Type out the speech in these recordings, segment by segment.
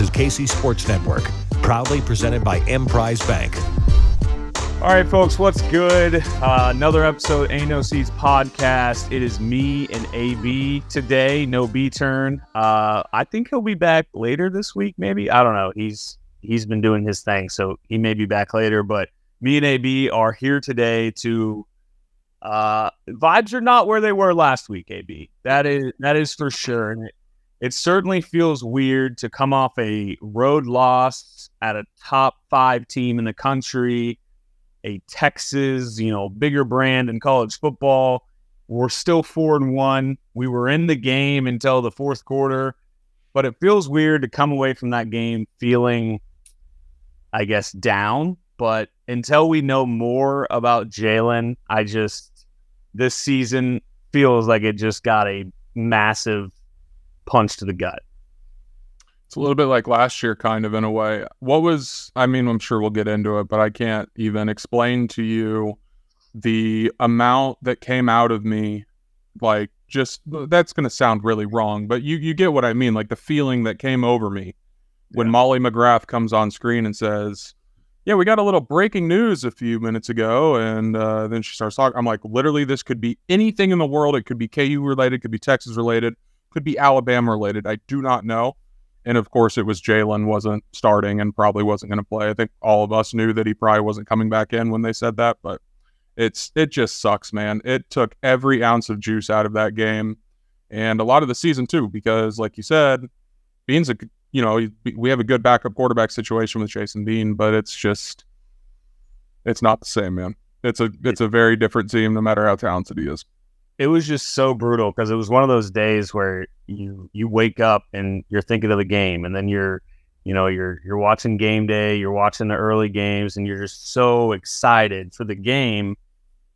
is KC Sports Network, proudly presented by Emprise Bank. All right, folks, what's good? Another episode, Ain't No Seats podcast. It is me and AB today. No B-turn. I think he'll be back later this week, maybe. I don't know. He's been doing his thing, so he may be back later. But me and AB are here today to vibes are not where they were last week, AB. That is for sure. And it certainly feels weird to come off a road loss at a top 5 team in the country, a Texas, bigger brand in college football. We're still 4-1. We were in the game until the fourth quarter, but it feels weird to come away from that game feeling, I guess, down. But until we know more about Jalon, this season feels like it just got a massive punch to the gut. It's a little bit like last year, kind of, in a way. I'm sure we'll get into it, but I can't even explain to you the amount that came out of me. That's going to sound really wrong, but you get what I mean. Like the feeling that came over me when Molly McGrath comes on screen and says, yeah, we got a little breaking news a few minutes ago, and then she starts talking. I'm like, literally, this could be anything in the world. It could be KU related, could be Texas related, could be Alabama related. I do not know. And of course, it was Jalon wasn't starting and probably wasn't going to play. I think all of us knew that he probably wasn't coming back in when they said that, but it just sucks, man. It took every ounce of juice out of that game and a lot of the season too, because like you said, Bean's we have a good backup quarterback situation with Jason Bean, but it's not the same, man. It's a very different team, no matter how talented he is. It was just so brutal because it was one of those days where you wake up and you're thinking of the game, and then you're watching game day, you're watching the early games, and you're just so excited for the game.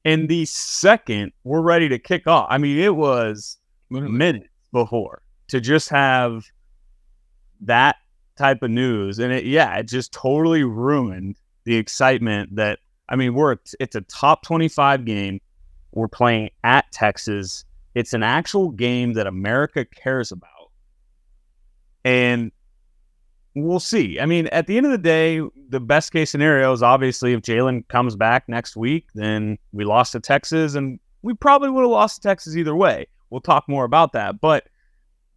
And the second we're ready to kick off, I mean, it was minutes before to just have that type of news, and it just totally ruined the excitement that, I mean, it's a top 25 game. We're playing at Texas. It's an actual game that America cares about. And we'll see. I mean, at the end of the day, the best case scenario is obviously if Jalon comes back next week, then we lost to Texas, and we probably would have lost to Texas either way. We'll talk more about that. But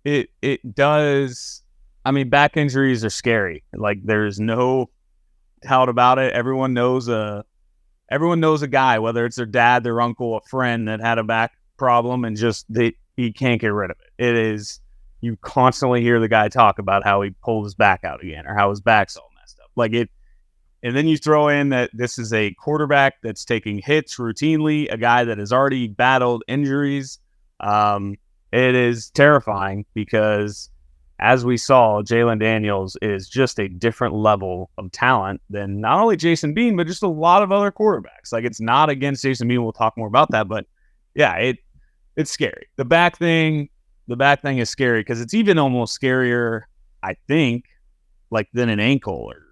it does, I mean, back injuries are scary. Like, there's no doubt about it. Everyone knows a guy, whether it's their dad, their uncle, a friend that had a back problem, and he can't get rid of it. It is, you constantly hear the guy talk about how he pulled his back out again or how his back's all messed up. And then you throw in that this is a quarterback that's taking hits routinely, a guy that has already battled injuries. It is terrifying because, as we saw, Jalon Daniels is just a different level of talent than not only Jason Bean, but just a lot of other quarterbacks. Like, it's not against Jason Bean. We'll talk more about that, but yeah, it's scary. The back thing is scary because it's even almost scarier, I think, like than an ankle. Or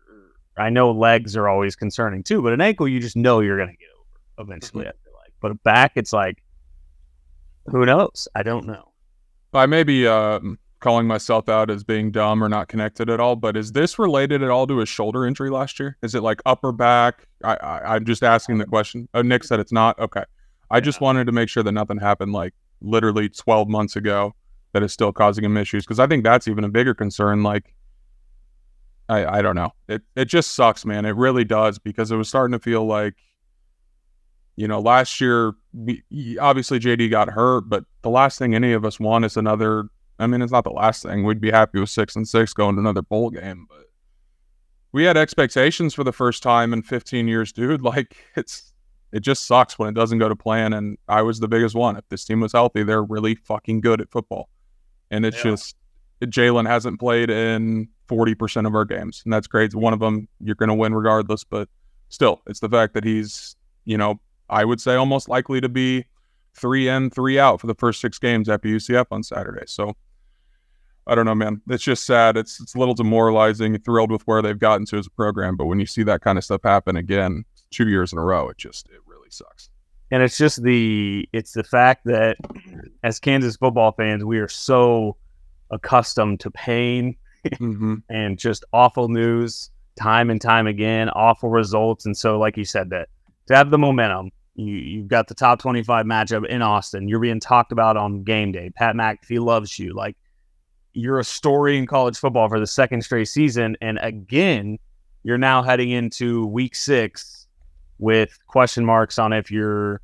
I know legs are always concerning too, but an ankle, you just know you're going to get over eventually. I feel like, but a back, it's like, who knows? I don't know. I may be calling myself out as being dumb or not connected at all, but is this related at all to a shoulder injury last year? Is it like upper back? I'm just asking the question. Oh, Nick said it's not. Okay. I just wanted to make sure that nothing happened like literally 12 months ago that is still causing him issues, because I think that's even a bigger concern. Like, I don't know. It just sucks, man. It really does, because it was starting to feel like, last year, obviously JD got hurt, but the last thing any of us want is another. I mean, it's not the last thing. We'd be happy with 6-6 going to another bowl game, but we had expectations for the first time in 15 years, dude. Like, it just sucks when it doesn't go to plan, and I was the biggest one. If this team was healthy, they're really fucking good at football. And it's just, Jalon hasn't played in 40% of our games, and that's great. One of them, you're going to win regardless, but still, it's the fact that he's, I would say almost likely to be 3 in, 3 out for the first 6 games after UCF on Saturday. So I don't know, man. It's just sad. It's a little demoralizing. You're thrilled with where they've gotten to as a program, but when you see that kind of stuff happen again 2 years in a row, it really sucks. And it's just the fact that as Kansas football fans, we are so accustomed to pain and just awful news time and time again, awful results. And so, like you said, that to have the momentum, you've got the top 25 matchup in Austin. You're being talked about on game day. Pat McAfee loves you. Like, you're a story in college football for the second straight season. And again, you're now heading into week 6 with question marks on if your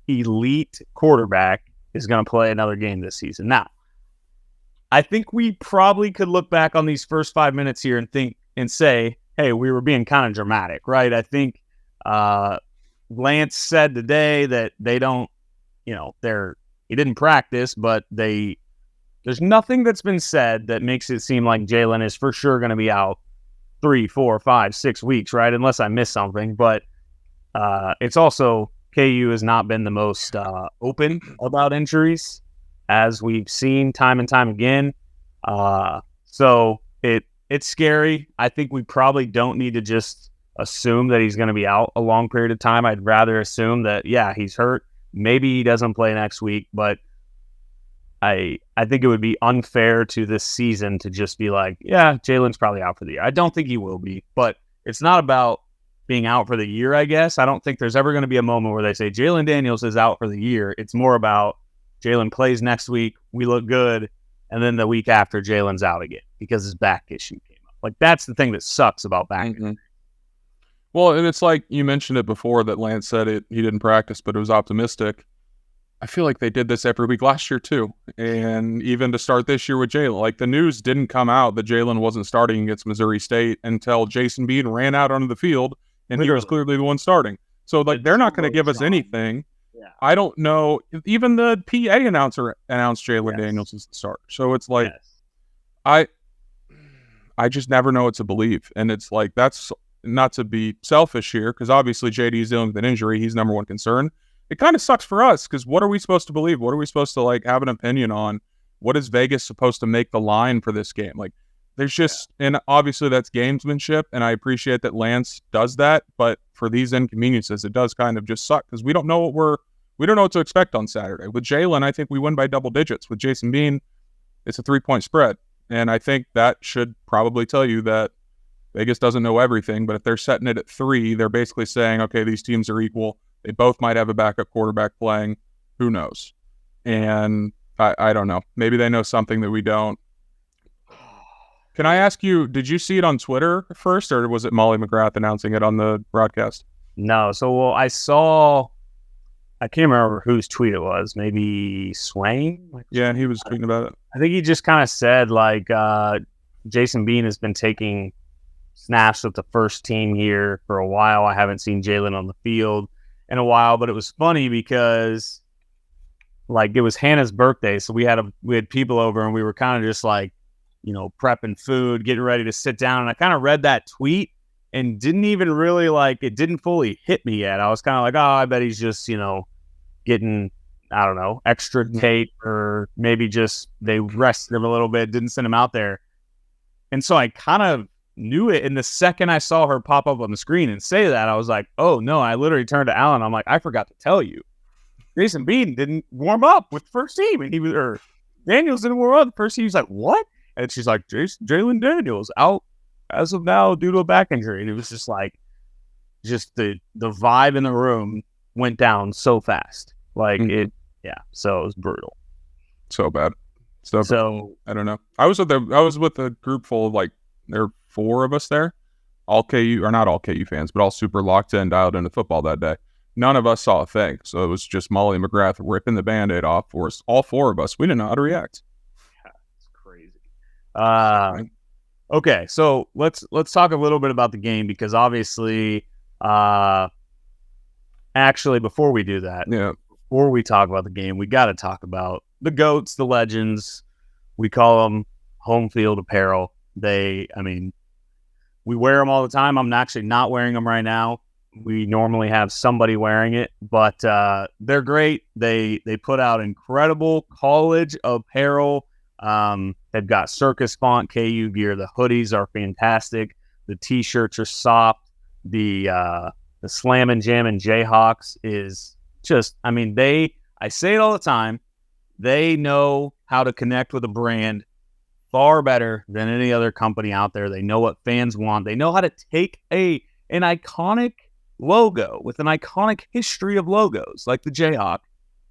elite quarterback is going to play another game this season. Now, I think we probably could look back on these first 5 minutes here and think and say, hey, we were being kind of dramatic, right? I think Lance said today that they don't, he didn't practice, but there's nothing that's been said that makes it seem like Jalon is for sure going to be out 3, 4, 5, 6 weeks, right? Unless I miss something. But it's also, KU has not been the most open about injuries, as we've seen time and time again. So it's scary. I think we probably don't need to just assume that he's going to be out a long period of time. I'd rather assume that, yeah, he's hurt. Maybe he doesn't play next week, but I think it would be unfair to this season to just be like, yeah, Jalon's probably out for the year. I don't think he will be, but it's not about being out for the year, I guess. I don't think there's ever going to be a moment where they say Jalon Daniels is out for the year. It's more about Jalon plays next week, we look good, and then the week after, Jalon's out again because his back issue came up. Like, that's the thing that sucks about back injury. Well, and it's like you mentioned it before that Lance said he didn't practice, but it was optimistic. I feel like they did this every week last year too, and even to start this year with Jalon. Like, the news didn't come out that Jalon wasn't starting against Missouri State until Jason Bean ran out onto the field, and he was clearly the one starting. So, like, they're not going to give us anything. Yeah. I don't know. Even the PA announcer announced Jalon Daniels as the starter. So it's like, I just never know what to believe. And it's like, that's not to be selfish here, because obviously JD is dealing with an injury. He's number one concern. It kind of sucks for us, because what are we supposed to believe? What are we supposed to, like, have an opinion on? What is Vegas supposed to make the line for this game? Like, there's just, and obviously that's gamesmanship, and I appreciate that Lance does that, but for these inconveniences, it does kind of just suck, because we don't know what to expect on Saturday. With Jalon, I think we win by double digits. With Jason Bean, it's a 3-point spread, and I think that should probably tell you that Vegas doesn't know everything, but if they're setting it at 3, they're basically saying, okay, these teams are equal. They both might have a backup quarterback playing. Who knows? And I don't know. Maybe they know something that we don't. Can I ask you, did you see it on Twitter first, or was it Molly McGrath announcing it on the broadcast? No. So, I saw, I can't remember whose tweet it was. Maybe Swain? Yeah, and he was tweeting about it. I think he just kind of said, like, Jason Bean has been taking snaps with the first team here for a while. I haven't seen Jalon on the field in a while, but it was funny because, like, it was Hannah's birthday, so we had people over, and we were kind of just like, prepping food, getting ready to sit down. And I kind of read that tweet and didn't even really, like, it didn't fully hit me yet. I was kind of like, oh, I bet he's just, getting, I don't know, extra tape, or maybe just they rested him a little bit, didn't send him out there. And so I kind of knew it. And the second I saw her pop up on the screen and say that, I was like, oh no, I literally turned to Alan. I'm like, I forgot to tell you, Jason Bean didn't warm up with the first team. And Daniels didn't warm up the first team. He's like, what? And she's like, Jalon Daniels out as of now due to a back injury. And it was just like, the vibe in the room went down so fast. Like so it was brutal. So bad. So I don't know. I was with a group full of, like, there were 4 of us there, all KU, or not all KU fans, but all super locked in, dialed into football that day. None of us saw a thing. So it was just Molly McGrath ripping the Band-Aid off for us. All 4 of us. We didn't know how to react. Yeah, it's crazy. Okay, so let's talk a little bit about the game, because obviously, actually, before we do that, before we talk about the game, we got to talk about the GOATs, the legends. We call them home field apparel. We wear them all the time. I'm actually not wearing them right now. We normally have somebody wearing it, but they're great. They put out incredible college apparel. They've got circus font KU gear. The hoodies are fantastic. The t-shirts are soft. The Slammin' Jammin' Jayhawks is just, I say it all the time. They know how to connect with a brand far better than any other company out there. They know what fans want. They know how to take an iconic logo with an iconic history of logos like the Jayhawk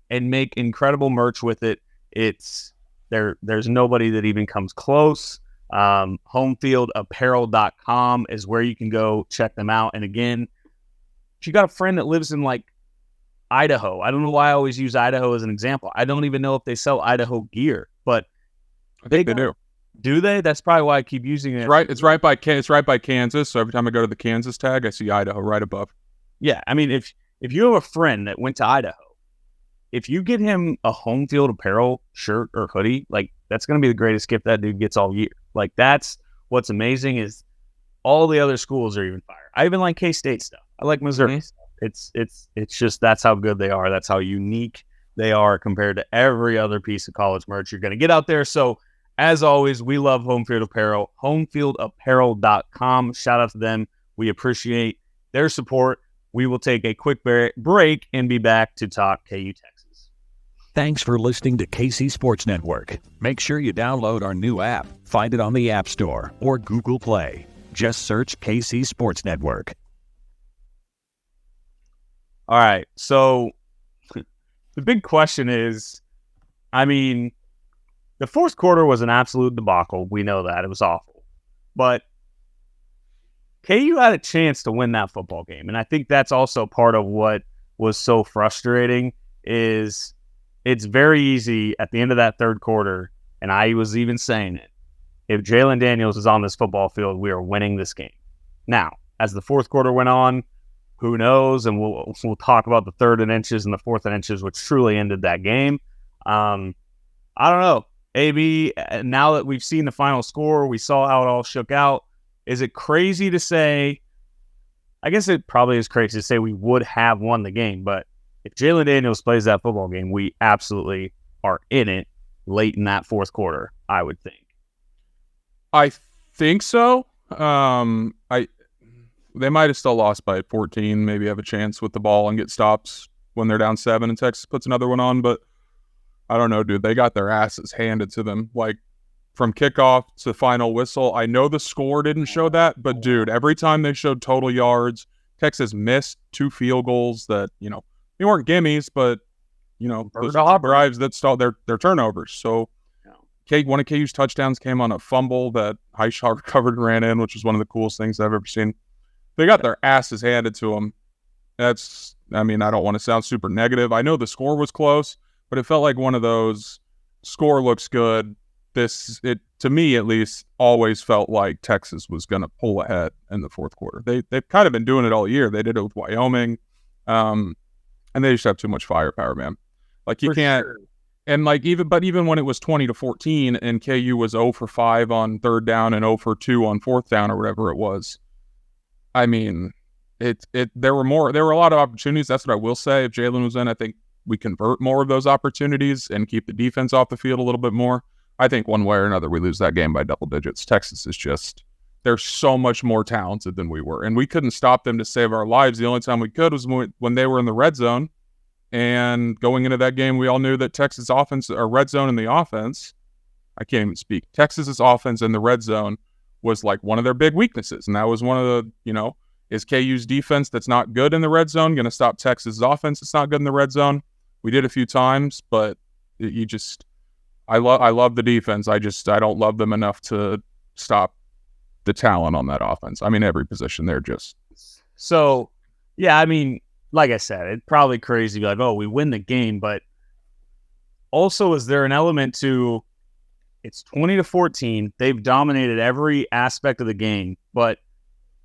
and make incredible merch with it. There's nobody that even comes close. Homefieldapparel.com is where you can go check them out. And again, if you got a friend that lives in like Idaho, I don't know why I always use Idaho as an example. I don't even know if they sell Idaho gear, but I think they do. Do they? That's probably why I keep using it. It's right by Kansas. So every time I go to the Kansas tag, I see Idaho right above. Yeah, I mean, if you have a friend that went to Idaho, if you get him a Home Field Apparel shirt or hoodie, like that's going to be the greatest gift that dude gets all year. Like that's what's amazing is all the other schools are even fire. I even like K-State stuff. I like Missouri stuff. It's just that's how good they are. That's how unique they are compared to every other piece of college merch you're going to get out there. So as always, we love Home Field Apparel, homefieldapparel.com. Shout out to them. We appreciate their support. We will take a quick break and be back to talk KU Texas. Thanks for listening to KC Sports Network. Make sure you download our new app. Find it on the App Store or Google Play. Just search KC Sports Network. All right, so the big question is, I mean, the fourth quarter was an absolute debacle. We know that. It was awful. But KU had a chance to win that football game. And I think that's also part of what was so frustrating is it's very easy at the end of that third quarter, and I was even saying it, if Jalon Daniels is on this football field, we are winning this game. Now, as the fourth quarter went on, who knows? And we'll talk about the third and inches and the fourth and inches, which truly ended that game. I don't know. AB, now that we've seen the final score, we saw how it all shook out. Is it crazy to say, I guess it probably is crazy to say we would have won the game, but if Jalon Daniels plays that football game, we absolutely are in it late in that fourth quarter, I would think. I think so. They might have still lost by 14, maybe have a chance with the ball and get stops when they're down 7 and Texas puts another one on, but I don't know, dude. They got their asses handed to them. Like, from kickoff to final whistle. I know the score didn't show that, but, dude, every time they showed total yards, Texas missed 2 field goals that, they weren't gimmies, but, those drives that stalled their turnovers. So, one of KU's touchdowns came on a fumble that Highshaw recovered and ran in, which was one of the coolest things I've ever seen. They got their asses handed to them. I don't want to sound super negative. I know the score was close, but it felt like one of those score looks good. To me at least, always felt like Texas was going to pull ahead in the fourth quarter. They've kind of been doing it all year. They did it with Wyoming, and they just have too much firepower, man. Like you can't. Sure. And like even when it was 20-14 and KU was 0 for 5 on third down and 0 for 2 on fourth down or whatever it was. I mean, there were a lot of opportunities. That's what I will say. If Jalon was in, I think we convert more of those opportunities and keep the defense off the field a little bit more. I think one way or another we lose that game by double digits. Texas is they're so much more talented than we were, and we couldn't stop them to save our lives. The only time we could was when they were in the red zone. And going into that game, we all knew that Texas offense, or red zone in the offense, I can't even speak. Texas's offense in the red zone was like one of their big weaknesses. And that was one of the, is KU's defense that's not good in the red zone going to stop Texas's offense that's not good in the red zone? We did a few times, but I love the defense. I don't love them enough to stop the talent on that offense. I mean, every position they're just. So, yeah, I mean, like I said, it's probably crazy to be like, oh, we win the game, but also is there an element to it's 20-14. They've dominated every aspect of the game, but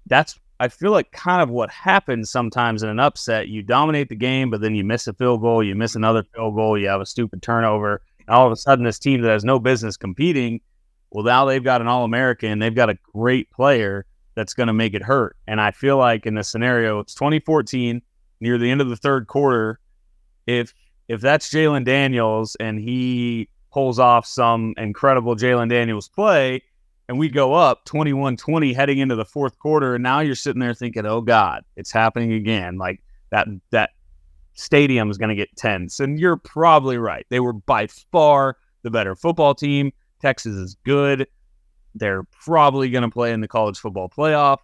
that's, I feel like, kind of what happens sometimes in an upset. You dominate the game, but then you miss a field goal, you miss another field goal, you have a stupid turnover, and all of a sudden this team that has no business competing, well, now they've got an All-American, they've got a great player that's going to make it hurt. And I feel like in this scenario, it's 2014, near the end of the third quarter, if that's Jalon Daniels and he pulls off some incredible Jalon Daniels play and we go up 21-20 heading into the fourth quarter, and now you're sitting there thinking, oh God, it's happening again. Like that stadium is going to get tense. And you're probably right. They were by far the better football team. Texas is good. They're probably going to play in the college football playoff.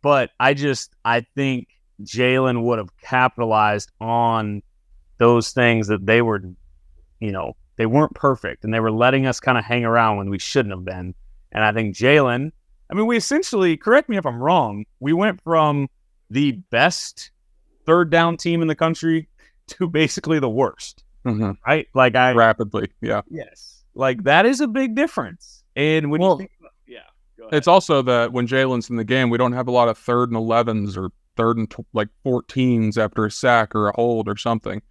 But I think Jalon would have capitalized on those things that they were, they weren't perfect, and they were letting us kind of hang around when we shouldn't have been. And I think Jalon, we essentially, correct me if I'm wrong, we went from the best third down team in the country to basically the worst, right? Rapidly, yeah. Yes. That is a big difference. And when you think about, it's also that when Jalon's in the game, we don't have a lot of 3rd and 11s or 3rd and 14s after a sack or a hold or something.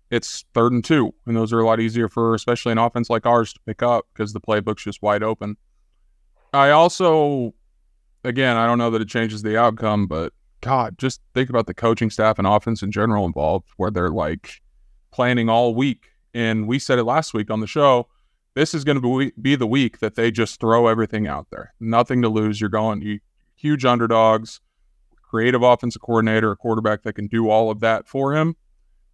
It's 3rd and 2, and those are a lot easier for, especially an offense like ours, to pick up because the playbook's just wide open. I also, again, I don't know that it changes the outcome, but God, just think about the coaching staff and offense in general involved, where they're planning all week. And we said it last week on the show, this is going to be the week that they just throw everything out there. Nothing to lose. You huge underdogs, creative offensive coordinator, a quarterback that can do all of that for him.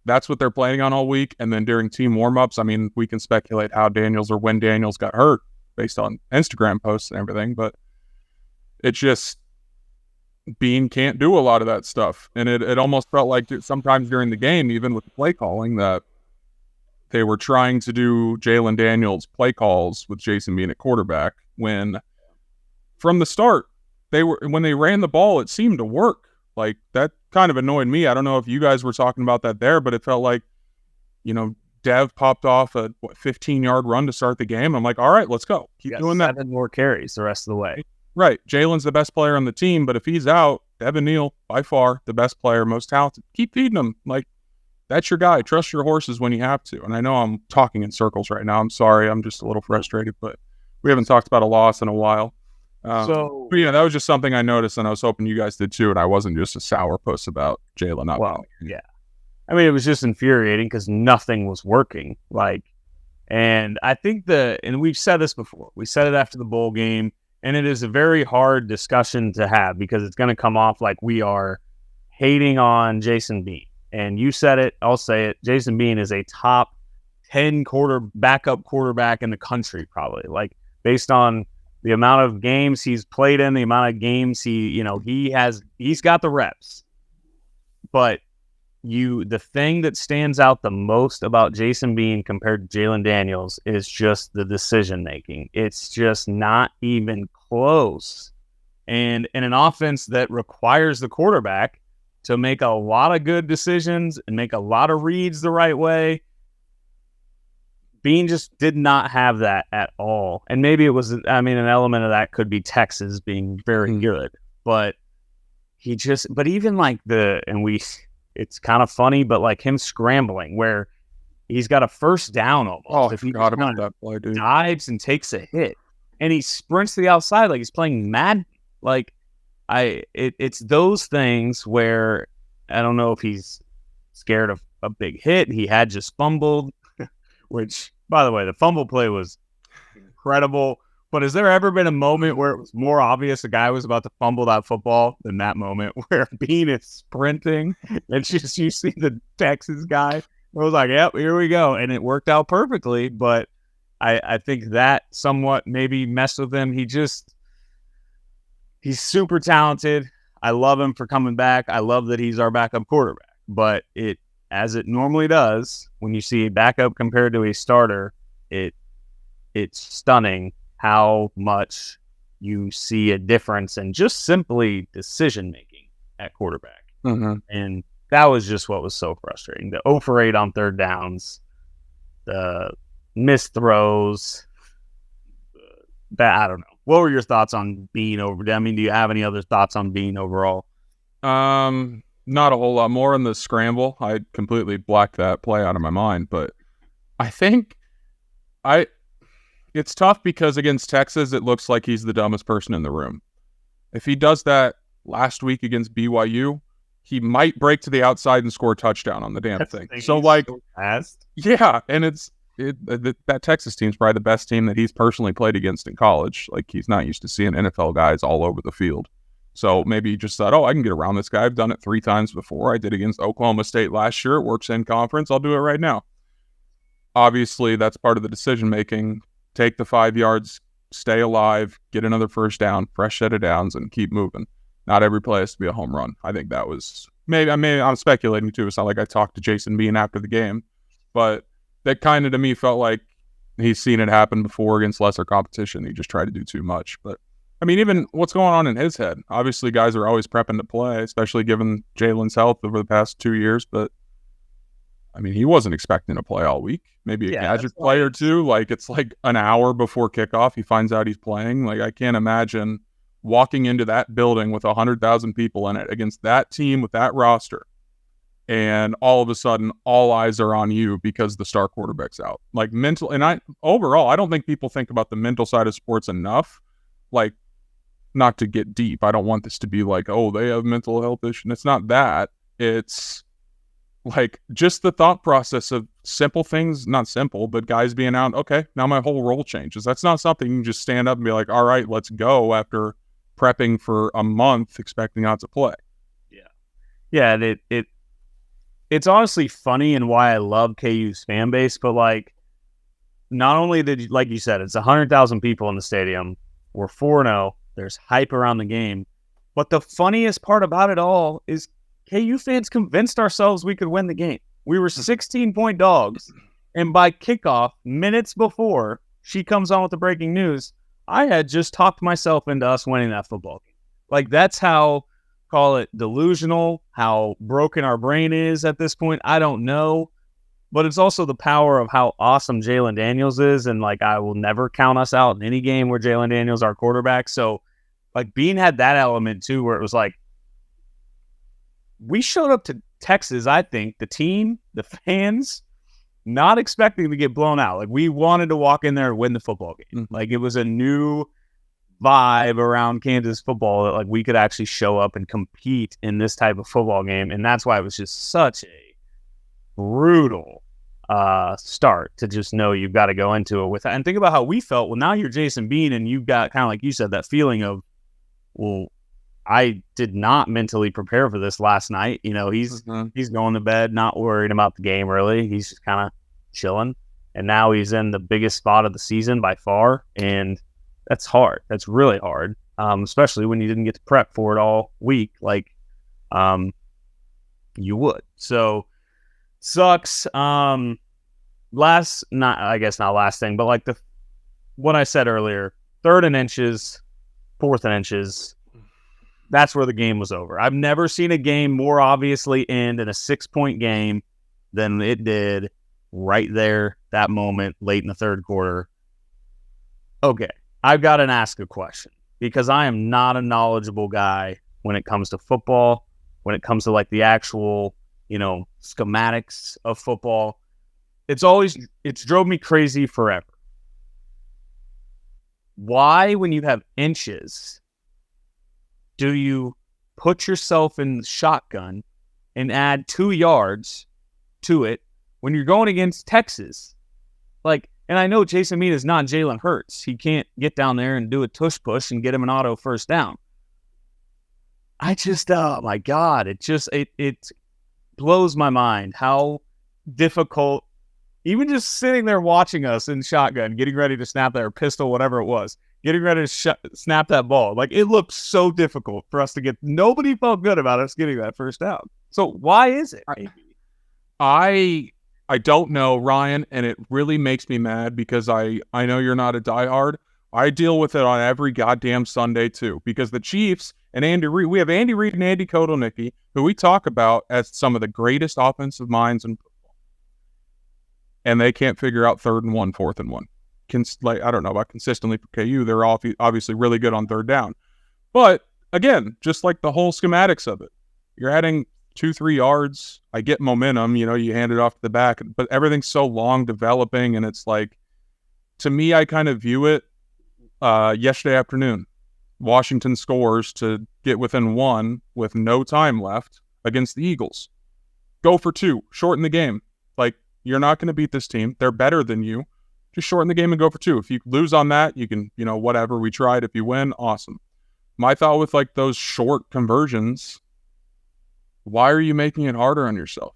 That's what they're planning on all week. And then during team warmups, we can speculate how Daniels or when Daniels got hurt based on Instagram posts and everything, but it's just Bean can't do a lot of that stuff. And it almost felt like sometimes during the game, even with the play calling, that they were trying to do Jalon Daniels play calls with Jason Bean at quarterback, when from the start, when they ran the ball, it seemed to work. That kind of annoyed me. I don't know if you guys were talking about that there, but it felt like, Dev popped off a 15-yard run to start the game. I'm like, all right, let's go. Keep doing that. 7 more carries the rest of the way. Right. Jalen's the best player on the team, but if he's out, Devin Neal, by far, the best player, most talented. Keep feeding him. That's your guy. Trust your horses when you have to. And I know I'm talking in circles right now. I'm sorry. I'm just a little frustrated, but we haven't talked about a loss in a while. But that was just something I noticed, and I was hoping you guys did too, and I wasn't just a sour post about Jalon not well, yeah. It was just infuriating because nothing was working. And I think and we've said this before. We said it after the bowl game, and it is a very hard discussion to have because it's going to come off like we are hating on Jason Bean. And you said it, I'll say it. Jason Bean is a top 10 backup quarterback in the country, probably. Based on the amount of games he's played in, the amount of games he's got the reps. But the thing that stands out the most about Jason Bean compared to Jalon Daniels is just the decision making. It's just not even close. And in an offense that requires the quarterback to make a lot of good decisions and make a lot of reads the right way, Bean just did not have that at all. And maybe it was, an element of that could be Texas being very good, but it's kind of funny, but him scrambling where he's got a first down almost. Oh, I forgot about that play, dude. Dives and takes a hit, and he sprints to the outside like he's playing Madden. It's those things where I don't know if he's scared of a big hit. He had just fumbled, which, by the way, the fumble play was incredible. But has there ever been a moment where it was more obvious a guy was about to fumble that football than that moment where Bean is sprinting and just you see the Texas guy? I was like, yep, here we go. And it worked out perfectly. But I think that somewhat maybe messed with him. He's super talented. I love him for coming back. I love that he's our backup quarterback. But as it normally does, when you see a backup compared to a starter, it's stunning how much you see a difference in just simply decision making at quarterback. And that was just what was so frustrating. The 0 for 8 on third downs, the missed throws. I don't know. What were your thoughts on Bean do you have any other thoughts on Bean overall? Not a whole lot more in the scramble. I completely blacked that play out of my mind, but I think it's tough because against Texas, it looks like he's the dumbest person in the room. If he does that last week against BYU, he might break to the outside and score a touchdown on the damn thing. So fast. Yeah, and that Texas team's probably the best team that he's personally played against in college. He's not used to seeing NFL guys all over the field. So maybe he just thought, I can get around this guy. I've done it 3 times before. I did against Oklahoma State last year. It works in conference. I'll do it right now. Obviously, that's part of the decision-making. take the 5 yards, stay alive, get another first down, fresh set of downs, and keep moving. Not every play has to be a home run. I think that was I'm speculating too. It's not like I talked to Jason Bean after the game, but that kind of to me felt like he's seen it happen before against lesser competition. He just tried to do too much. But I mean, even what's going on in his head? Obviously, guys are always prepping to play, especially given Jalen's health over the past 2 years. But I mean, he wasn't expecting to play all week. Maybe a gadget play or two. Like, it's like an hour before kickoff, he finds out he's playing. Like, I can't imagine walking into that building with 100,000 people in it against that team with that roster, and all of a sudden, all eyes are on you because the star quarterback's out. Like, mental, and I don't think people think about the mental side of sports enough. Like, not to get deep, I don't want this to be like, oh, they have mental health issues. It's not that. It's like just the thought process of simple things, not simple, but guys being out, okay, now my whole role changes. That's not something you can just stand up and be like, all right, let's go after prepping for a month expecting not to play. Yeah, it's honestly funny and why I love KU's fan base, but like, not only did, like you said, it's 100,000 people in the stadium. We're 4-0. There's hype around the game. But the funniest part about it all is KU fans convinced ourselves we could win the game. We were 16-point dogs, and by kickoff, minutes before she comes on with the breaking news, I had just talked myself into us winning that football game. Like, that's how, call it delusional, how broken our brain is at this point. I don't know. But it's also the power of how awesome Jalon Daniels is, and like, I will never count us out in any game where Jalon Daniels is our quarterback. So like, Bean had that element too, where it was like, we showed up to Texas, I think, the team, the fans, not expecting to get blown out. Like, we wanted to walk in there and win the football game. Like, it was a new vibe around Kansas football that like we could actually show up and compete in this type of football game. And that's why it was just such a brutal start to just know you've got to go into it with that. And think about how we felt. Well, now you're Jason Bean, and you've got kind of like you said, that feeling of, well, I did not mentally prepare for this last night. You know, he's going to bed, not worried about the game really. He's just kind of chilling. And now he's in the biggest spot of the season by far. And that's hard. That's really hard. Especially when you didn't get to prep for it all week like you would. So sucks. Not last thing, but like what I said earlier, 3rd and inches, 4th and inches, that's where the game was over. I've never seen a game more obviously end in a 6-point game than it did right there, that moment, late in the 3rd quarter. Okay, I've got to ask a question because I am not a knowledgeable guy when it comes to football, when it comes to like the actual, schematics of football. It's drove me crazy forever. Why, when you have inches, do you put yourself in the shotgun and add 2 yards to it when you're going against Texas? Like, and I know Jason Mead is not Jalen Hurts. He can't get down there and do a tush push and get him an auto first down. I just, oh my God, it blows my mind how difficult, even just sitting there watching us in shotgun, getting ready to snap that, or pistol, whatever it was, getting ready to snap that ball. Like, it looked so difficult for us to get. Nobody felt good about us getting that first down. So why is it? I don't know, Ryan, and it really makes me mad because I know you're not a diehard. I deal with it on every goddamn Sunday too, because the Chiefs and Andy Reid, we have Andy Reid and Andy Kotelnicki, who we talk about as some of the greatest offensive minds in football, and they can't figure out 3rd and 1, 4th and 1. I don't know about consistently for KU. They're obviously really good on 3rd down. But again, just like the whole schematics of it, you're adding 2-3 yards. I get momentum, you hand it off to the back, but everything's so long developing. And it's like, to me, I kind of view it yesterday afternoon. Washington scores to get within 1 with no time left against the Eagles. Go for 2, shorten the game. Like, you're not going to beat this team. They're better than you. Just shorten the game and go for 2. If you lose on that, you can, whatever, we tried. If you win, awesome. My thought with like those short conversions, why are you making it harder on yourself?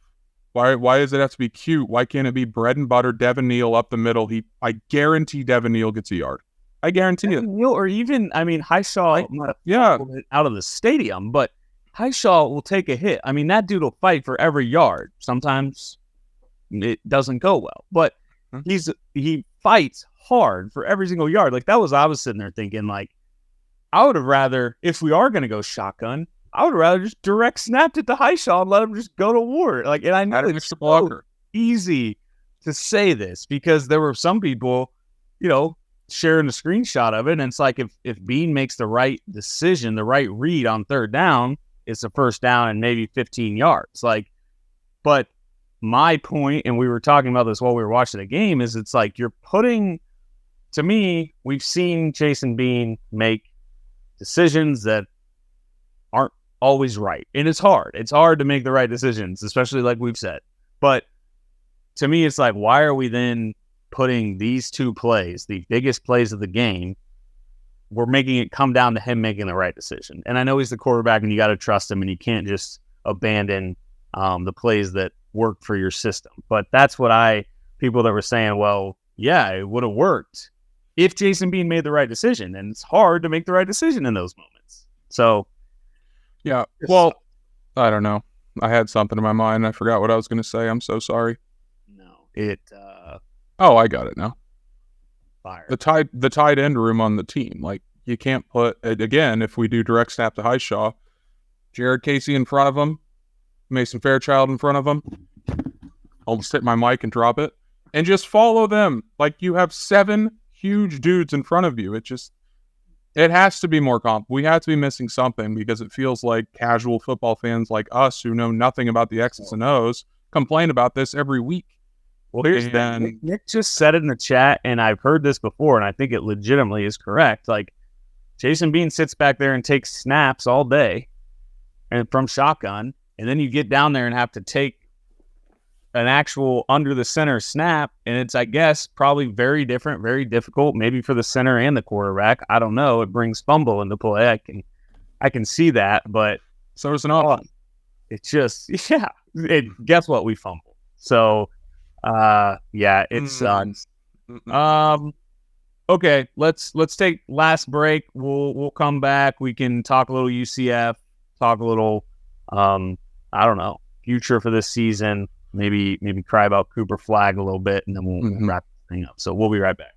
Why does it have to be cute? Why can't it be bread and butter Devin Neal up the middle? I guarantee Devin Neal gets a yard. I guarantee it. Or even, I mean, Highshaw out of the stadium, but Highshaw will take a hit. I mean, that dude will fight for every yard. Sometimes it doesn't go well, but he fights hard for every single yard. Like, that was, I was sitting there thinking, like, I would have rather, if we are going to go shotgun, I would rather just direct snapped it to Highshaw and let him just go to war. Like, and I know it's so easy to say this because there were some people, sharing a screenshot of it, and it's like if Bean makes the right decision, the right read on third down, it's a first down and maybe 15 yards. Like, but my point, and we were talking about this while we were watching the game, is it's like you're putting, to me, we've seen Jason Bean make decisions that aren't always right. And it's hard. It's hard to make the right decisions, especially like we've said. But to me, it's like, why are we then putting these two plays, the biggest plays of the game, we're making it come down to him making the right decision? And I know he's the quarterback and you got to trust him and you can't just abandon the plays that work for your system. But that's what people that were saying, well, yeah, it would have worked if Jason Bean made the right decision. And it's hard to make the right decision in those moments. So, yeah, well, I don't know. I had something in my mind. I forgot what I was going to say. I'm so sorry. No, oh, I got it now. Fire. The tight end room on the team. Like, you can't put it again. If we do direct snap to Highshaw, Jared Casey in front of him, Mason Fairchild in front of him. I'll just hit my mic and drop it, and just follow them. Like, you have 7 huge dudes in front of you. It has to be more we have to be missing something, because it feels like casual football fans like us who know nothing about the X's and O's complain about this every week. Well, Nick just said it in the chat, and I've heard this before, and I think it legitimately is correct. Like, Jason Bean sits back there and takes snaps all day and from shotgun, and then you get down there and have to take an actual under the center snap, and it's, I guess, probably very different, very difficult, maybe for the center and the quarterback. I don't know. It brings fumble into play. I can see that, but so there's an option. It's just, guess what? We fumbled. So, it sucks. Okay, let's take last break. We'll come back. We can talk a little UCF, talk a little, I don't know, future for this season. Maybe cry about Cooper Flagg a little bit, and then we'll wrap the thing up. So we'll be right back.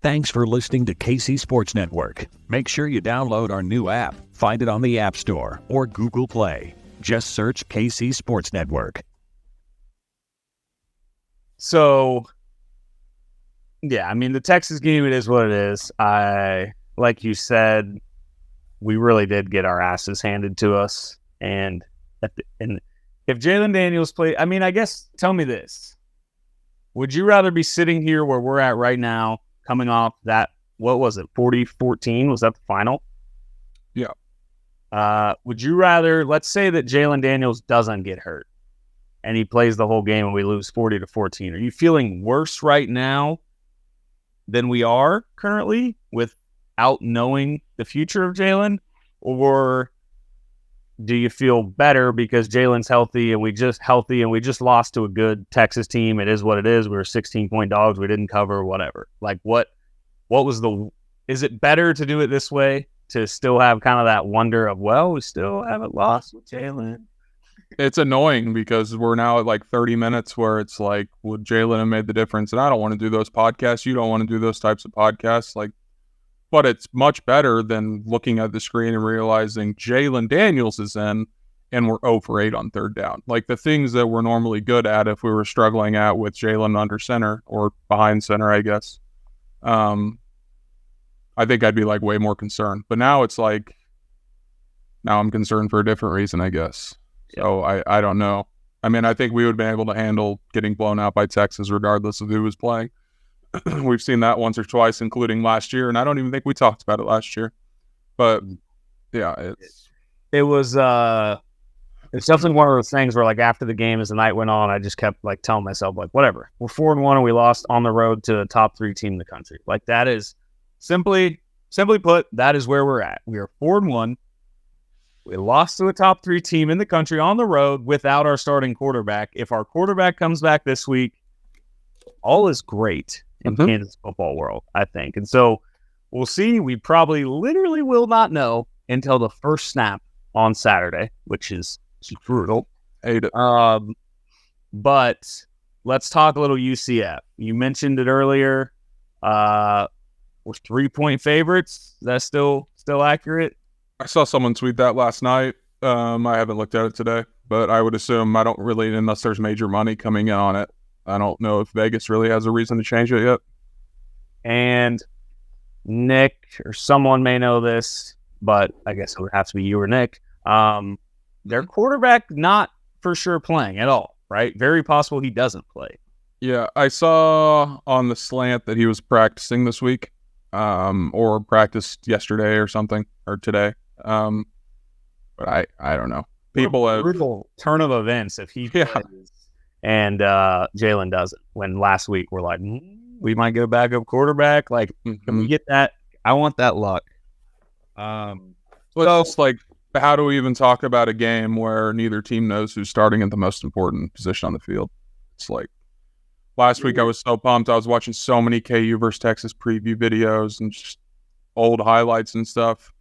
Thanks for listening to KC Sports Network. Make sure you download our new app. Find it on the App Store or Google Play. Just search KC Sports Network. So, yeah, I mean, the Texas game, it is what it is. Like you said, we really did get our asses handed to us. And if Jalon Daniels played, I mean, I guess, tell me this. Would you rather be sitting here where we're at right now, coming off that, what was it, 40-14? Was that the final? Yeah. Would you rather, let's say that Jalon Daniels doesn't get hurt and he plays the whole game and we lose 40-14. Are you feeling worse right now than we are currently without knowing the future of Jalon? Or do you feel better because Jalen's healthy and we just lost to a good Texas team? It is what it is. We were 16-point dogs. We didn't cover, whatever. Like, what was is it better to do it this way, to still have kind of that wonder of, well, we still haven't lost with Jalon? It's annoying because we're now at like 30 minutes where it's like, would Jalon have made the difference? And I don't want to do those podcasts. You don't want to do those types of podcasts. Like, but it's much better than looking at the screen and realizing Jalon Daniels is in and we're 0 for 8 on third down. Like, the things that we're normally good at if we were struggling at with Jalon under center or behind center, I guess. I think I'd be like way more concerned. But now it's like, now I'm concerned for a different reason, I guess. So I don't know. I mean, I think we would have been able to handle getting blown out by Texas regardless of who was playing. We've seen that once or twice, including last year, and I don't even think we talked about it last year. But yeah, it's definitely one of those things where, like, after the game, as the night went on, I just kept like telling myself, like, whatever, we're 4-1 and we lost on the road to a top 3 team in the country. Like, that is simply put, that is where we're at. We are 4-1. We lost to a top 3 team in the country on the road without our starting quarterback. If our quarterback comes back this week, all is great in Kansas football world, I think. And so we'll see. We probably literally will not know until the first snap on Saturday, which is brutal. Hate it. But let's talk a little UCF. You mentioned it earlier. We're 3-point favorites. Is that still accurate? I saw someone tweet that last night. I haven't looked at it today, but I would assume I don't really, unless there's major money coming in on it. I don't know if Vegas really has a reason to change it yet. And Nick, or someone may know this, but I guess it would have to be you or Nick. Their quarterback not for sure playing at all, right? Very possible he doesn't play. Yeah, I saw on the slant that he was practicing this week, or practiced yesterday or something, or today. But I don't know. People have brutal turn of events if he plays and Jalon doesn't. When last week we're like, we might get a backup quarterback. Like, can we get that? I want that luck. So it's like, how do we even talk about a game where neither team knows who's starting at the most important position on the field? It's like last week I was so pumped. I was watching so many KU versus Texas preview videos and just old highlights and stuff.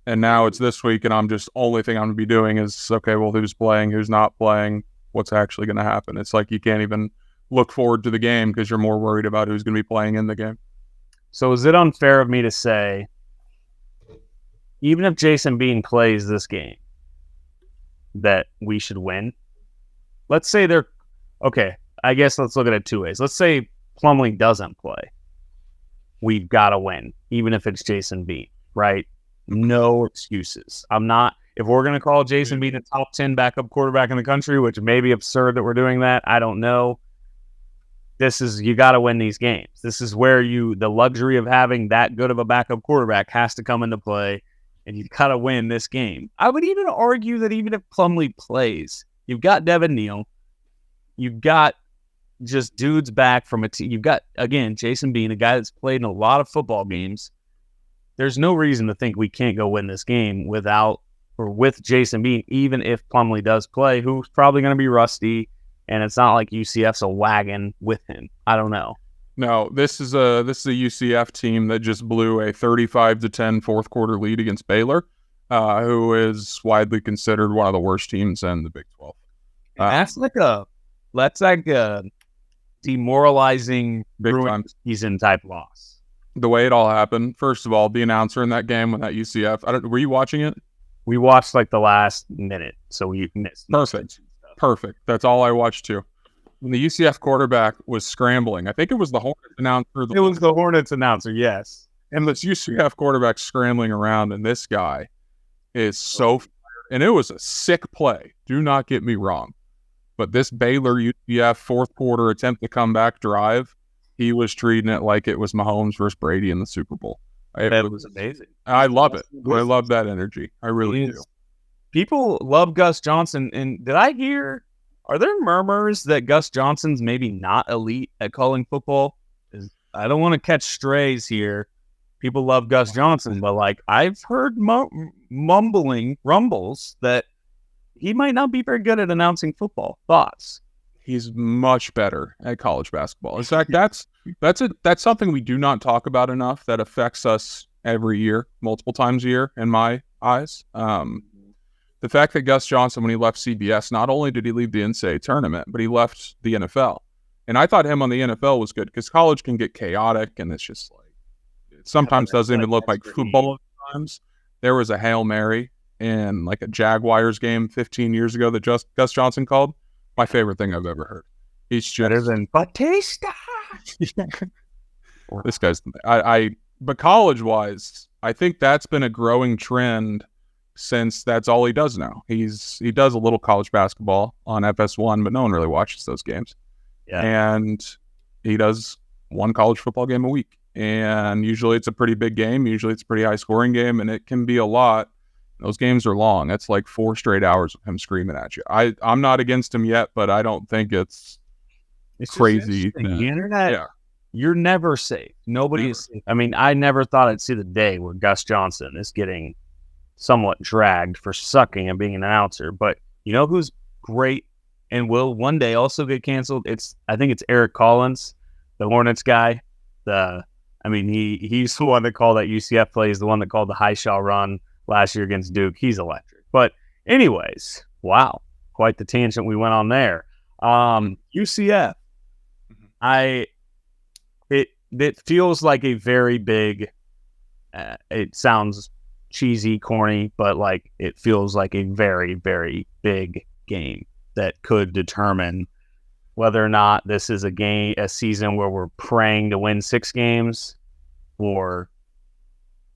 And now it's this week, and I'm just only thing I'm going to be doing is, okay, well, who's playing, who's not playing, what's actually going to happen. It's like you can't even look forward to the game because you're more worried about who's going to be playing in the game. So is it unfair of me to say, even if Jason Bean plays this game, that we should win? Let's say they're okay. I guess let's look at it 2 ways. Let's say Plumlee doesn't play. We've got to win, even if it's Jason Bean, right? No excuses. If we're going to call Jason Bean a top 10 backup quarterback in the country, which may be absurd that we're doing that, I don't know. You got to win these games. This is where the luxury of having that good of a backup quarterback has to come into play, and you've got to win this game. I would even argue that even if Plumlee plays, you've got Devin Neal, you've got just dudes back from a team. You've got, again, Jason Bean, a guy that's played in a lot of football games. There's no reason to think we can't go win this game with Jason Bean, even if Plumlee does play, who's probably going to be rusty, and it's not like UCF's a wagon with him. I don't know. No, this is a UCF team that just blew a 35-10 fourth quarter lead against Baylor, who is widely considered one of the worst teams in the Big 12. That's like a demoralizing big season type loss. The way it all happened, first of all, the announcer in that game with that UCF, were you watching it? We watched like the last minute, so we missed. Perfect. That's all I watched too. When the UCF quarterback was scrambling, I think it was the Hornets announcer. It was the Hornets announcer, yes. And this UCF quarterback scrambling around, and this guy is so fired. And it was a sick play. Do not get me wrong. But this Baylor UCF fourth quarter attempt to come back drive, he was treating it like it was Mahomes versus Brady in the Super Bowl. It was amazing. I love it. I love that energy. I really do. People love Gus Johnson. And did I hear, are there murmurs that Gus Johnson's maybe not elite at calling football? I don't want to catch strays here. People love Gus Johnson, but like I've heard rumbles that he might not be very good at announcing football. Thoughts? He's much better at college basketball. In fact, that's something we do not talk about enough that affects us every year, multiple times a year, in my eyes. The fact that Gus Johnson, when he left CBS, not only did he leave the NCAA tournament, but he left the NFL. And I thought him on the NFL was good because college can get chaotic, and it's just like it sometimes doesn't even look like football at times. There was a Hail Mary in like a Jaguars game 15 years ago that Gus Johnson called. My favorite thing I've ever heard. He's just better than Batista. This guy's but college-wise, I think that's been a growing trend since that's all he does now. He does a little college basketball on FS1, but no one really watches those games. Yeah. And he does one college football game a week. And usually it's a pretty big game. Usually it's a pretty high-scoring game, and it can be a lot. Those games are long. That's like 4 straight hours of him screaming at you. I'm not against him yet, but I don't think it's crazy. The internet, you're never safe. Nobody is safe. I mean, I never thought I'd see the day where Gus Johnson is getting somewhat dragged for sucking and being an announcer. But you know who's great and will one day also get canceled? I think it's Eric Collins, the Hornets guy. He's the one that called that UCF play. He's the one that called the high shot run last year against Duke. He's electric. But anyways, wow, quite the tangent we went on there. UCF, it feels like a very big. It sounds cheesy, corny, but like it feels like a very, very big game that could determine whether or not this is a season where we're praying to win 6 games, or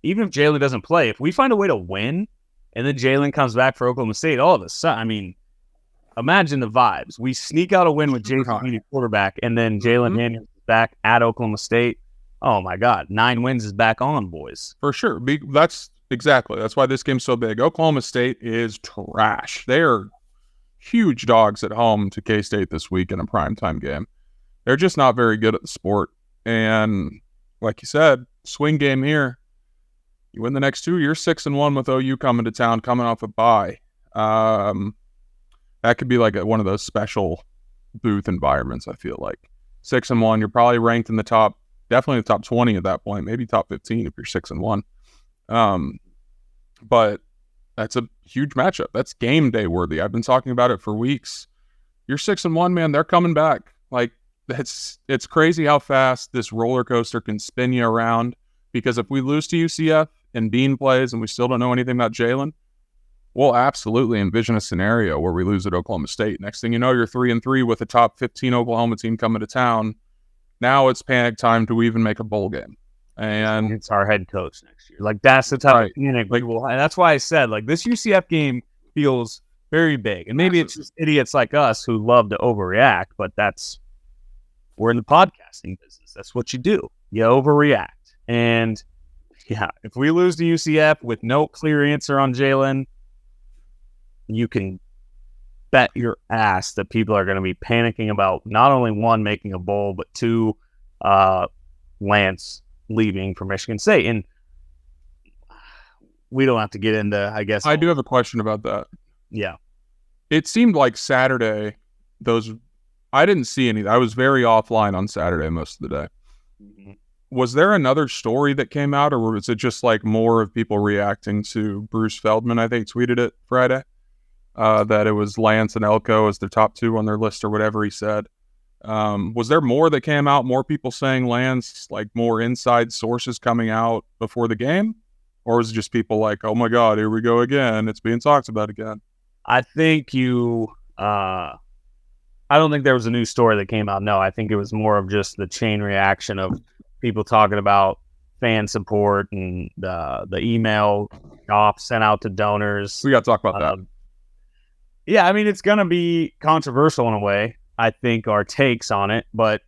even if Jalon doesn't play, if we find a way to win and then Jalon comes back for Oklahoma State, all of a sudden, imagine the vibes. We sneak out a win with Jason Heaney quarterback, and then Jalon Daniels is back at Oklahoma State. Oh my God, 9 wins is back on, boys. For sure. That's why this game's so big. Oklahoma State is trash. They are huge dogs at home to K-State this week in a primetime game. They're just not very good at the sport. And like you said, swing game here. You win the next 2, you're 6-1 with OU coming to town, coming off a bye. That could be like one of those special booth environments, I feel like. 6-1, you're probably ranked in the top, definitely the top 20 at that point, maybe top 15 if you're 6-1. But that's a huge matchup. That's game day worthy. I've been talking about it for weeks. You're 6-1, man. They're coming back. Like, it's crazy how fast this roller coaster can spin you around. Because if we lose to UCF and Bean plays and we still don't know anything about Jalon, we'll absolutely envision a scenario where we lose at Oklahoma State. Next thing you know, you're 3-3 with a top 15 Oklahoma team coming to town. Now it's panic time to even make a bowl game. And it's our head coach next year. Like, that's the type of panic we will. And that's why I said, like, this UCF game feels very big. And maybe it's just idiots like us who love to overreact, but we're in the podcasting business. That's what you do. You overreact. And yeah, if we lose to UCF with no clear answer on Jalon, you can bet your ass that people are going to be panicking about not only 1, making a bowl, but 2, Lance leaving for Michigan State. And we don't have to get into, I guess. I do have a question about that. Yeah. It seemed like Saturday, I didn't see any. I was very offline on Saturday most of the day. Mm-hmm. Was there another story that came out, or was it just like more of people reacting to Bruce Feldman, I think, tweeted it Friday, that it was Lance and Elko as their top 2 on their list or whatever he said? Was there more that came out, more people saying Lance, like more inside sources coming out before the game? Or was it just people like, oh my God, here we go again, it's being talked about again? I think I don't think there was a new story that came out. No, I think it was more of just the chain reaction of people talking about fan support and the email off sent out to donors. We got to talk about that. Yeah, it's going to be controversial in a way, I think, our takes on it. But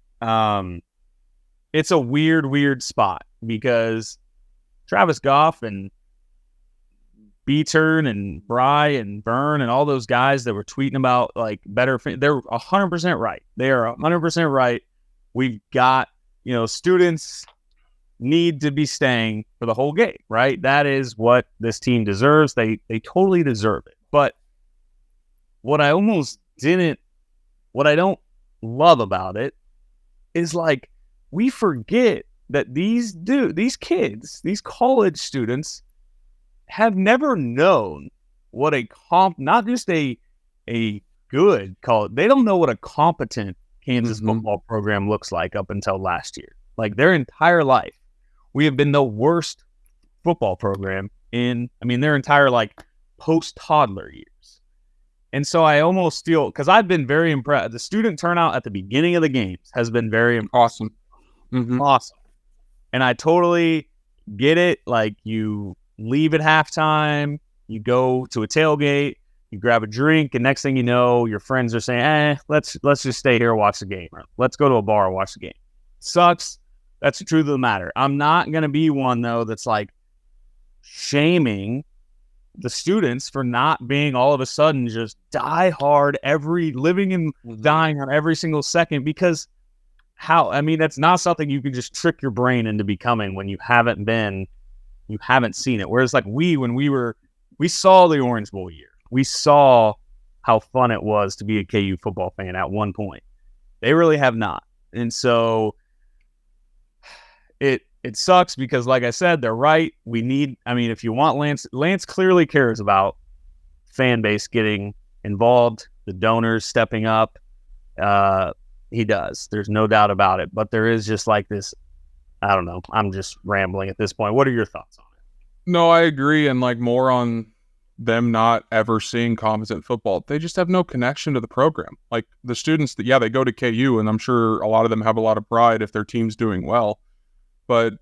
it's a weird spot because Travis Goff and B-Turn and Bry and Byrne and all those guys that were tweeting about like better, they're 100% right. They are 100% right. We've got, students need to be staying for the whole game, right? That is what this team deserves. They totally deserve it. But what I don't love about it is like we forget that these kids, these college students, have never known what not just a good college. They don't know what a competent Kansas football program looks like up until last year. Like their entire life, we have been the worst football program in their entire like post-toddler years. And so I almost feel, because I've been very impressed. The student turnout at the beginning of the games has been very awesome. Awesome. And I totally get it. Like you leave at halftime, you go to a tailgate, you grab a drink, and next thing you know, your friends are saying, let's just stay here and watch the game. Or, let's go to a bar and watch the game. Sucks. That's the truth of the matter. I'm not going to be one, though, that's like shaming the students for not being all of a sudden just die hard, living and dying on every single second, because that's not something you can just trick your brain into becoming when you haven't seen it. Whereas like when we were we saw the Orange Bowl year. We saw how fun it was to be a KU football fan at one point. They really have not. And so it sucks because, like I said, they're right. If you want Lance clearly cares about fan base getting involved, the donors stepping up. He does. There's no doubt about it. But there is just like this, I don't know. I'm just rambling at this point. What are your thoughts on it? No, I agree. And like more on them not ever seeing competent football. They just have no connection to the program. Like the students that, they go to KU, and I'm sure a lot of them have a lot of pride if their team's doing well. But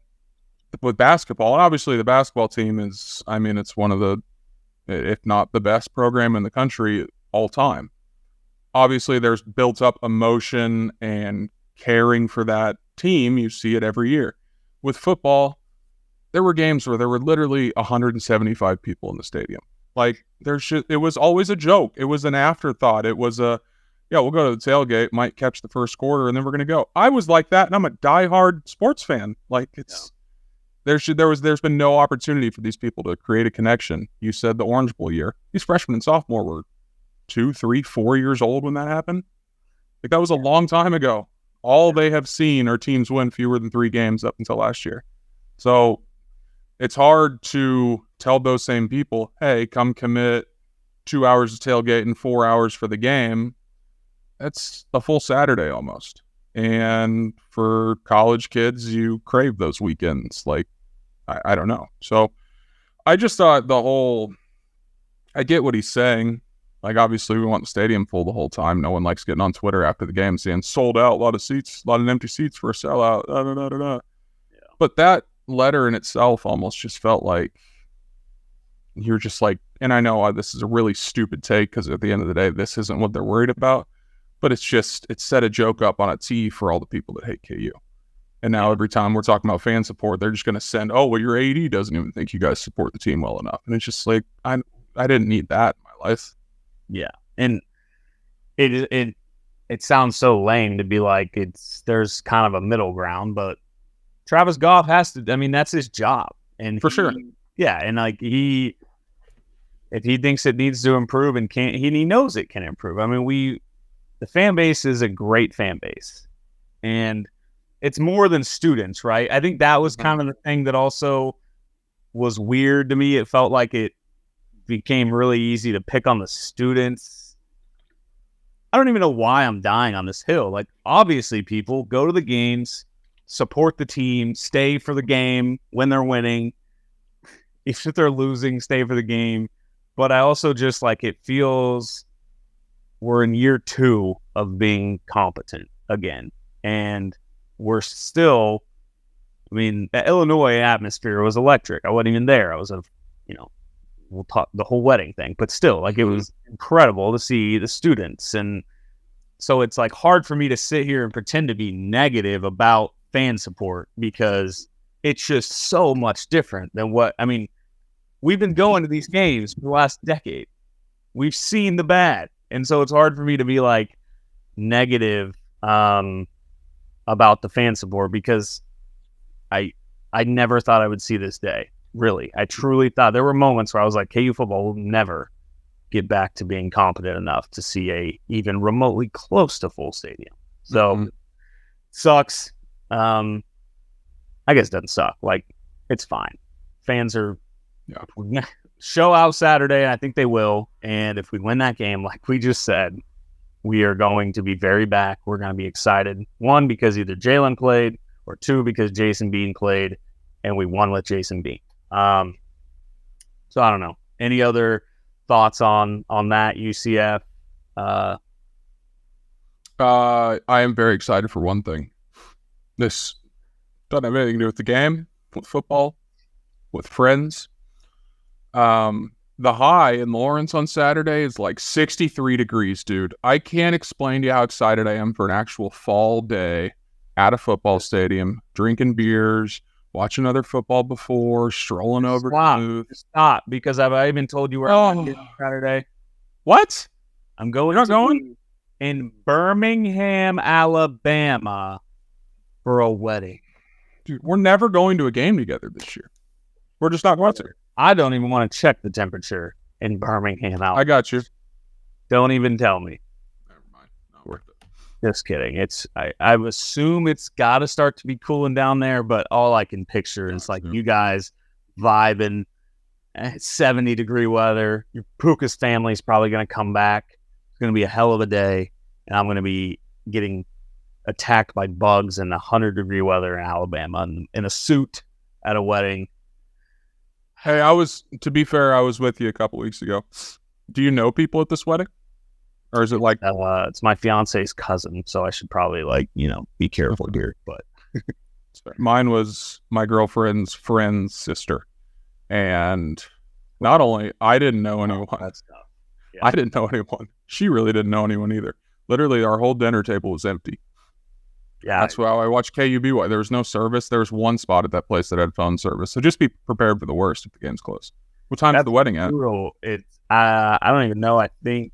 with basketball, and obviously the basketball team is, it's one of the, if not the best program in the country all time. Obviously, there's built up emotion and caring for that team. You see it every year. With football, there were games where there were literally 175 people in the stadium. Like, it was always a joke. It was an afterthought. It was we'll go to the tailgate, might catch the first quarter, and then we're going to go. I was like that, and I'm a diehard sports fan. Like, there's been no opportunity for these people to create a connection. You said the Orange Bowl year. These freshmen and sophomore were 2, 3, 4 years old when that happened. Like, that was a long time ago. All they have seen are teams win fewer than 3 games up until last year. So it's hard to tell those same people, hey, come commit 2 hours of tailgate and 4 hours for the game. That's a full Saturday almost. And for college kids, you crave those weekends. Like, I don't know. So I just thought I get what he's saying. Like, obviously, we want the stadium full the whole time. No one likes getting on Twitter after the game saying, sold out, a lot of seats, a lot of empty seats for a sellout. Yeah. But that letter in itself almost just felt like you're just like, and I know this is a really stupid take because at the end of the day, this isn't what they're worried about. But it's set a joke up on a tee for all the people that hate KU. And now every time we're talking about fan support, they're just going to send, your AD doesn't even think you guys support the team well enough. And it's just like, I didn't need that in my life. Yeah. And it sounds so lame to be like, there's kind of a middle ground, but Travis Goff has to, that's his job. And for sure. Yeah. And like if he thinks it needs to improve and he knows it can improve. The fan base is a great fan base, and it's more than students, right? I think that was kind of the thing that also was weird to me. It felt like it became really easy to pick on the students. I don't even know why I'm dying on this hill. Like, obviously, people go to the games, support the team, stay for the game when they're winning. If they're losing, stay for the game. But I also just it feels we're in year 2 of being competent again. And we're still, the Illinois atmosphere was electric. I wasn't even there. I was we'll talk the whole wedding thing, but still, it was incredible to see the students. And so it's hard for me to sit here and pretend to be negative about fan support because it's just so much different than we've been going to these games for the last decade. We've seen the bad. And so it's hard for me to be negative about the fan support because I never thought I would see this day. Really. I truly thought there were moments where I was like, KU football will never get back to being competent enough to see a even remotely close to full stadium. So sucks. I guess it doesn't suck. It's fine. Fans are show out Saturday, and I think they will. And if we win that game, like we just said, we are going to be very back. We're going to be excited. 1, because either Jalon played, or 2, because Jason Bean played, and we won with Jason Bean. So I don't know. Any other thoughts on that, UCF? I am very excited for one thing. This doesn't have anything to do with the game, with football, with friends. The high in Lawrence on Saturday is 63 degrees, dude. I can't explain to you how excited I am for an actual fall day at a football stadium, drinking beers, watching other football before, strolling over to the booth. Stop, because I even told you where I'm going Saturday. What? I'm going. You're not going? In Birmingham, Alabama, for a wedding. Dude, we're never going to a game together this year. We're just not going to. I don't even want to check the temperature in Birmingham. I got you. Don't even tell me. Never mind. Not worth it. Just kidding. I assume it's got to start to be cooling down there, but all I can picture is like you guys vibing, 70-degree weather. Your Puka's family's probably going to come back. It's going to be a hell of a day, and I'm going to be getting attacked by bugs in 100-degree weather in Alabama in a suit at a wedding. Hey, to be fair, I was with you a couple weeks ago. Do you know people at this wedding? Or is it like... it's my fiance's cousin, so I should probably, be careful here. But mine was my girlfriend's friend's sister. And not only, I didn't know anyone. That's tough. Yeah. I didn't know anyone. She really didn't know anyone either. Literally, our whole dinner table was empty. Yeah. That's why I watched KU-BY. There was no service. There was one spot at that place that had phone service. So just be prepared for the worst if the game's close. What time is the wedding at? Brutal. I don't even know. I think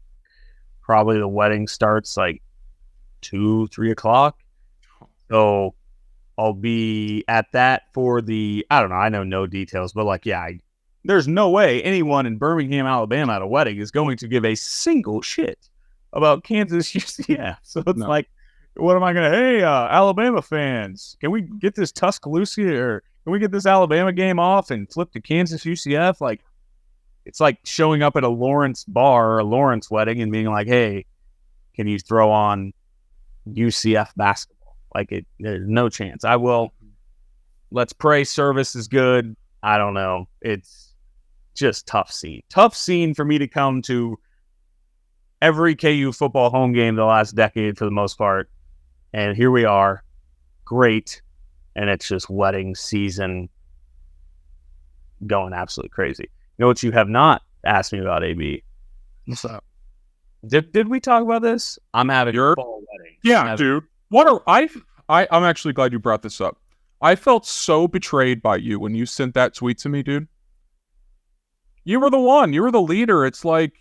probably the wedding starts like 2-3 o'clock. So I'll be at that for I don't know. I know no details, but there's no way anyone in Birmingham, Alabama at a wedding is going to give a single shit about Kansas UCF. So it's what am I going to, hey, Alabama fans, can we get this Tuscaloosa or can we get this Alabama game off and flip to Kansas UCF? It's like showing up at a Lawrence bar or a Lawrence wedding and being like, hey, can you throw on UCF basketball? There's no chance. I will. Let's pray service is good. I don't know. It's just tough scene. Tough scene for me to come to every KU football home game the last decade for the most part. And here we are. Great. And it's just wedding season going absolutely crazy. You know what you have not asked me about, AB? What's up? Did we talk about this? I'm having a fall wedding. Yeah, dude. I'm actually glad you brought this up. I felt so betrayed by you when you sent that tweet to me, dude. You were the one. You were the leader. It's like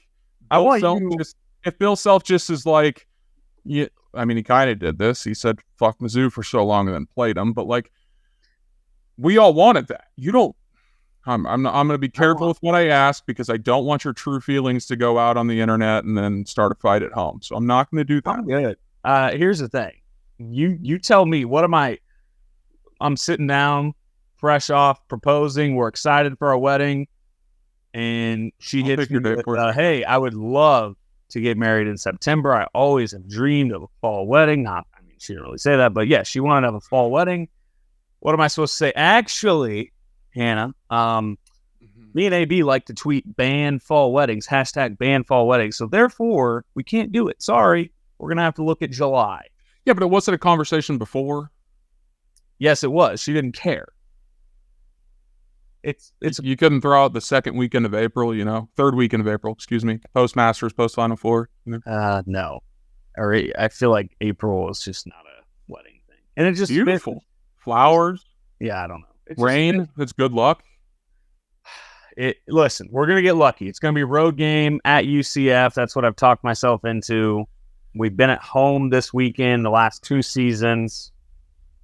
if Bill Self just is like, yeah, I mean, he kind of did this. He said "fuck Mizzou" for so long and then played him, but we all wanted that. You don't. I'm going to be careful with what I ask because I don't want your true feelings to go out on the internet and then start a fight at home. So I'm not going to do that. I'm good. Here's the thing. You tell me, what am I? I'm sitting down, fresh off proposing. We're excited for our wedding. And she hits me with, hey, I would love to get married in September. I always have dreamed of a fall wedding. She didn't really say that, but yeah, she wanted to have a fall wedding. What am I supposed to say? Actually, Hannah, me and AB like to tweet ban fall weddings, #ban fall weddings. So therefore, we can't do it. Sorry. We're going to have to look at July. Yeah, but it wasn't a conversation before. Yes, it was. She didn't care. It's you couldn't throw out the second weekend of April, third weekend of April, excuse me, post-Masters, post-Final Four. No. I feel like April is just not a wedding thing. And it's just beautiful. Flowers. Yeah, I don't know. It's rain. It's good luck. Listen, we're going to get lucky. It's going to be a road game at UCF. That's what I've talked myself into. We've been at home this weekend the last 2 seasons.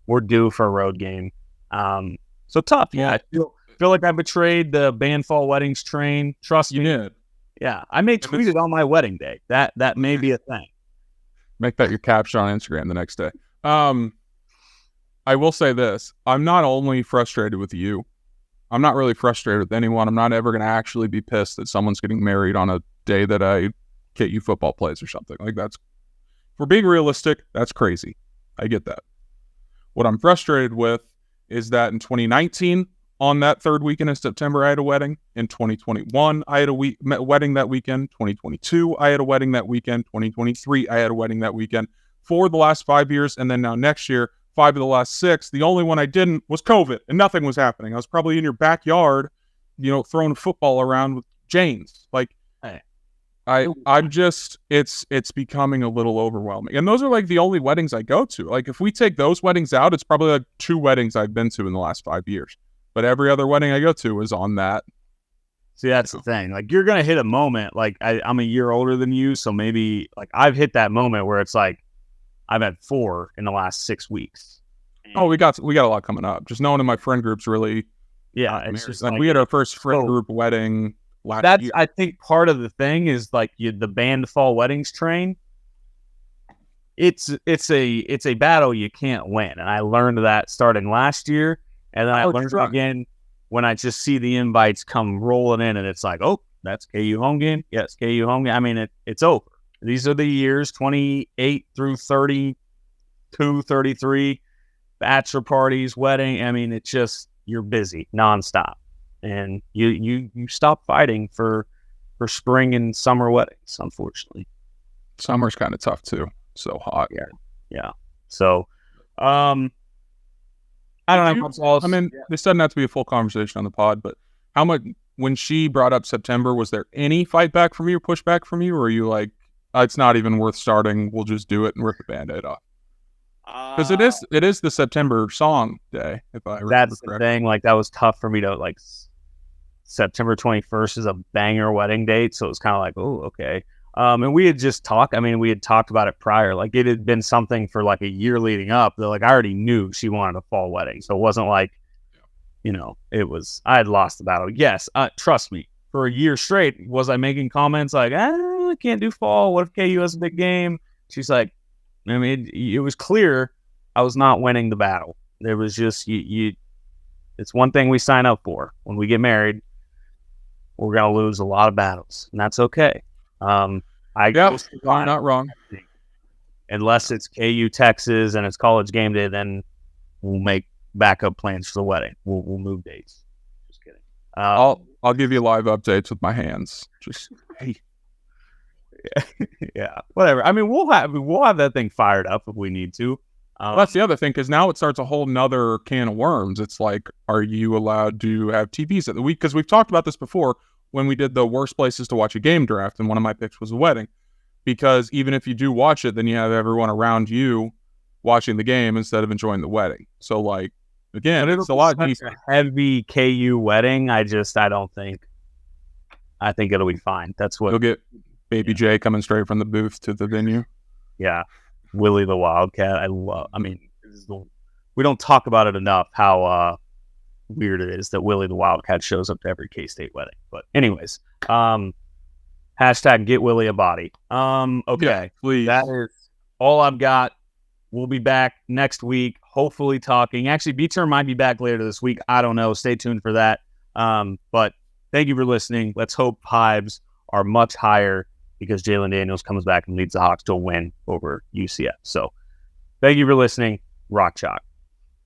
We're due for a road game. So tough. Yeah, I feel like I betrayed the ban fall weddings train. Trust me. You did. Yeah, I may tweet it on my wedding day. That may be a thing. Make that your caption on Instagram the next day. I will say this. I'm not only frustrated with you. I'm not really frustrated with anyone. I'm not ever going to actually be pissed that someone's getting married on a day that KU football plays or something. That's, if we're being realistic, that's crazy. I get that. What I'm frustrated with is that in 2019, on that third weekend in September, I had a wedding. In 2021, I had a wedding that weekend. 2022, I had a wedding that weekend. 2023, I had a wedding that weekend. For the last 5 years, and then now next year, 5 of the last 6. The only one I didn't was COVID, and nothing was happening. I was probably in your backyard, throwing a football around with Janes. I'm just, it's becoming a little overwhelming. And those are the only weddings I go to. If we take those weddings out, it's probably 2 weddings I've been to in the last 5 years. But every other wedding I go to is on that. See, that's the thing. You're going to hit a moment. I'm a year older than you, so maybe, I've hit that moment where it's I've had 4 in the last 6 weeks. Oh, we got a lot coming up. Just no one in my friend group's really Yeah, not it's married. just Like like, we had our first friend so group wedding last that's year. I think part of the thing is like the banned fall weddings train. It's a battle you can't win, and I learned that starting last year, and then I learned it again when I just see the invites come rolling in, and it's like, oh, that's KU home game. Yes, KU home game. I mean, it's over. These are the years 28 through 32, 33, bachelor parties, wedding. I mean, it's just you're busy nonstop, and you stop fighting for spring and summer weddings. Unfortunately, Summer's kind of tough too. So hot. yeah. So, I don't know. Much else. I mean, this doesn't have to be a full conversation on the pod, but how much when she brought up September, was there any fight back from you or pushback from you, or are you like, it's not even worth starting? We'll just do it and rip the Band-Aid off. Because it is the September song day. If I remember that's correctly. the thing. Like that was tough for me to like. September 21st is a banger wedding date, so it was kind of like, oh, okay. And we had just talked. I mean, we had talked about it prior. Like it had been something for like a year leading up. That like I already knew she wanted a fall wedding, so it wasn't like, it was. I had lost the battle. Yes, trust me. For a year straight, was I making comments like, I can't do fall. What if KU has a big game? She's like, I mean, it was clear I was not winning the battle. There was just you. It's one thing we sign up for when we get married. We're gonna lose a lot of battles, and that's okay. You're not wrong. Unless it's KU Texas and it's college game day, then we'll make backup plans for the wedding. We'll move dates. Just kidding. I'll give you live updates with my hands. Just hey. Yeah, whatever. I mean, we'll have that thing fired up if we need to. Well, that's the other thing, because now it starts a whole nother can of worms. It's like, are you allowed to have TVs at the week? Because we've talked about this before when we did the worst places to watch a game draft, and one of my picks was a wedding. Because even if you do watch it, then you have everyone around you watching the game instead of enjoying the wedding. So, like, again, it's a lot deeper. A heavy KU wedding. I don't think. I think it'll be fine. That's what you'll get. Baby J coming straight from the booth to the venue. Yeah. Willie the Wildcat. We don't talk about it enough how weird it is that Willie the Wildcat shows up to every K-State wedding. But anyways, hashtag get Willie a body. Okay. Yeah, please. That is all I've got. We'll be back next week, hopefully talking. Actually, B-Term might be back later this week. I don't know. Stay tuned for that. But thank you for listening. Let's hope Hives are much higher because Jalon Daniels comes back and leads the Hawks to a win over UCF. So thank you for listening. Rock Chalk.